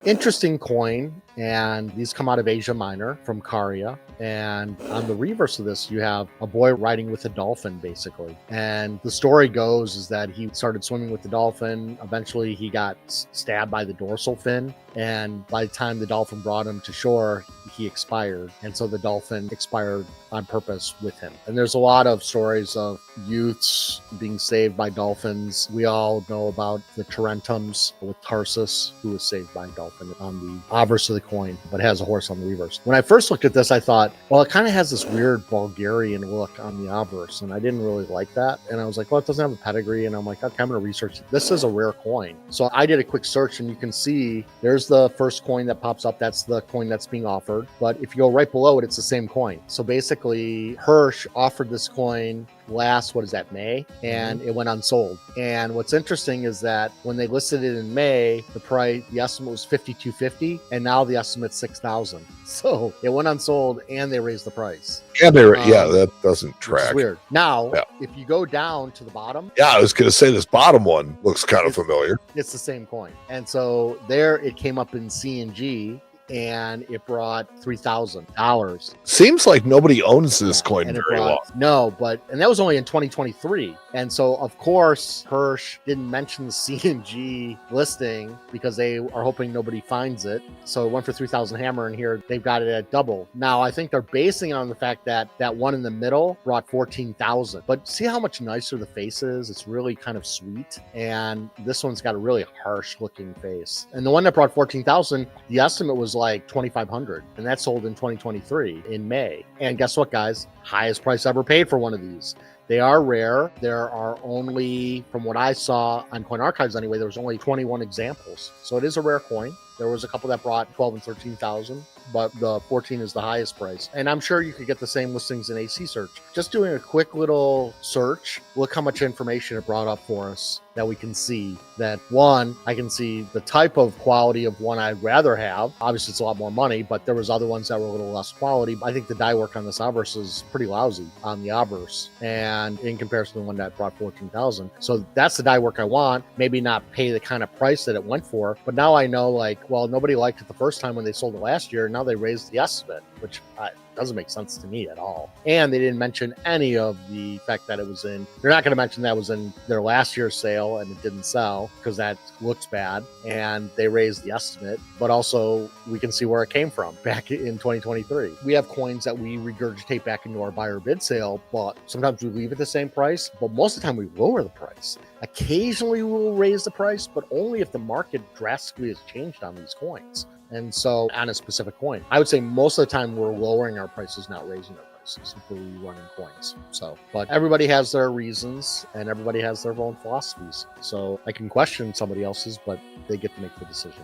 Interesting coin, and these come out of Asia Minor from Caria. And on the reverse of this, you have a boy riding with a dolphin, basically. And the story goes is that he started swimming with the dolphin. Eventually, he got stabbed by the dorsal fin, and by the time the dolphin brought him to shore, he expired. And so the dolphin expired on purpose with him. And there's a lot of stories of youths being saved by dolphins. We all know about the Tarentums with Tarsus, who was saved by a dolphin on the obverse of the coin, but has a horse on the reverse. When I first looked at this, I thought, well, it kind of has this weird Bulgarian look on the obverse, and I didn't really like that. And I was like, well, it doesn't have a pedigree. And I'm like, okay, I'm going to research it. This is a rare coin. So I did a quick search, and you can see there's the first coin that pops up. That's the coin that's being offered. But if you go right below it, it's the same coin. So basically, Hirsch offered this coin last, May, and it went unsold. And what's interesting is that when they listed it in May, the estimate was $5,250, and now the estimate's $6,000. So it went unsold, and they raised the price. Yeah, that doesn't track. It's weird. Now, if you go down to the bottom, I was going to say this bottom one looks kind of familiar. It's the same coin, and so there it came up in C&G. And it brought $3,000. Seems like nobody owns this coin very long. No, and that was only in 2023. And so, of course, Hirsch didn't mention the C&G listing because they are hoping nobody finds it. So it went for 3,000 hammer, and here they've got it at double. Now, I think they're basing it on the fact that that one in the middle brought 14,000. But see how much nicer the face is? It's really kind of sweet. And this one's got a really harsh looking face. And the one that brought 14,000, the estimate was like 2,500, and that sold in 2023 in May. And guess what, guys? Highest price ever paid for one of these. They are rare. There are only, from what I saw on Coin Archives anyway, there was only 21 examples. So it is a rare coin. There was a couple that brought 12 and 13,000, but the 14 is the highest price. And I'm sure you could get the same listings in AC search. Just doing a quick little search, look how much information it brought up for us that we can see. That one, I can see the type of quality of one I'd rather have. Obviously, it's a lot more money, but there was other ones that were a little less quality. I think the die work on this obverse is pretty lousy on the obverse, and in comparison to the one that brought 14,000. So that's the die work I want. Maybe not pay the kind of price that it went for, but now I know, like, well, nobody liked it the first time when they sold it last year. Now they raised the estimate, which doesn't make sense to me at all. And they didn't mention any of the fact that it was in, they're not going to mention that was in their last year's sale and it didn't sell because that looks bad. And they raised the estimate, but also we can see where it came from back in 2023. We have coins that we regurgitate back into our buyer bid sale, but sometimes we leave it the same price, but most of the time we lower the price. Occasionally we'll raise the price, but only if the market drastically has changed on these coins. And so on a specific coin, I would say most of the time we're lowering our prices, not raising our prices if we're running coins. So, but everybody has their reasons and everybody has their own philosophies. So I can question somebody else's, but they get to make the decision.